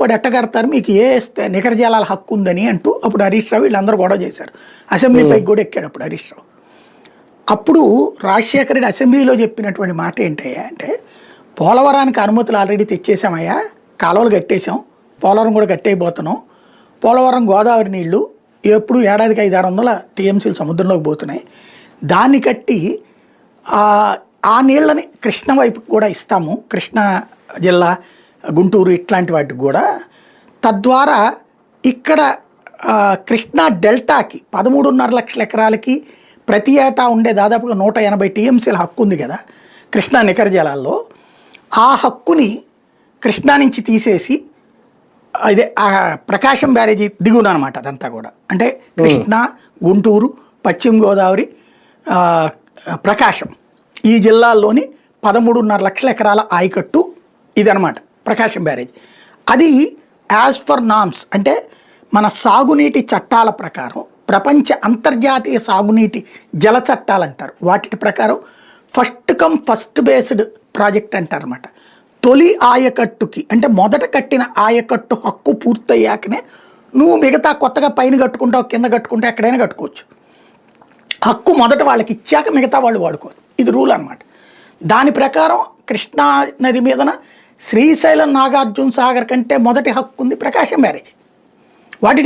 పడి ఎట్టగడతారు, మీకు ఏ నికర జలాల హక్కు ఉందని అంటూ అప్పుడు హరీష్ రావు వీళ్ళందరూ గొడవ చేశారు. అసెంబ్లీ పైకి కూడా ఎక్కాడు అప్పుడు హరీష్ రావు. అప్పుడు రాజశేఖర రెడ్డి అసెంబ్లీలో చెప్పినటువంటి మాట ఏంటయ్యా అంటే, పోలవరానికి అనుమతులు ఆల్రెడీ తెచ్చేసామయ్యా, కాలువలు కట్టేసాం, పోలవరం కూడా కట్టేయబోతున్నాం, పోలవరం గోదావరి నీళ్లు ఎప్పుడు ఏడాదికి 500-600 టీఎంసీలు సముద్రంలోకి పోతున్నాయి, దాన్ని కట్టి ఆ నీళ్ళని కృష్ణ వైపుకి కూడా ఇస్తాము, కృష్ణా జిల్లా గుంటూరు ఇట్లాంటి వాటికి కూడా, తద్వారా ఇక్కడ కృష్ణా డెల్టాకి 13.5 లక్షల ఎకరాలకి ప్రతి ఏటా ఉండే దాదాపుగా 180 టీఎంసీల హక్కు ఉంది కదా కృష్ణా నికర జలాల్లో. ఆ హక్కుని కృష్ణా నుంచి తీసేసి ఇదే ప్రకాశం బ్యారేజీ దిగున అనమాట అదంతా కూడా. అంటే కృష్ణా, గుంటూరు, పశ్చిమ గోదావరి, ప్రకాశం ఈ జిల్లాల్లోని 13.5 లక్షల ఎకరాల ఆయకట్టు ఇదనమాట ప్రకాశం బ్యారేజ్. అది యాజ్ ఫర్ నామ్స్ అంటే మన సాగునీటి చట్టాల ప్రకారం, ప్రపంచ అంతర్జాతీయ సాగునీటి జల చట్టాలు అంటారు, వాటి ప్రకారం first come first based project అంటారు అనమాట. తొలి ఆయకట్టుకి అంటే మొదట కట్టిన ఆయకట్టు హక్కు పూర్తయ్యాకనే నువ్వు మిగతా కొత్తగా పైన కట్టుకుంటావు, కింద కట్టుకుంటే ఎక్కడైనా కట్టుకోవచ్చు. హక్కు మొదట వాళ్ళకి ఇచ్చాక మిగతా వాళ్ళు వాడుకోవాలి, ఇది రూల్ అనమాట. దాని ప్రకారం కృష్ణా నది మీదన శ్రీశైలం నాగార్జున సాగర్ కంటే మొదటి హక్కు ఉంది ప్రకాశం బ్యారేజ్. వాటి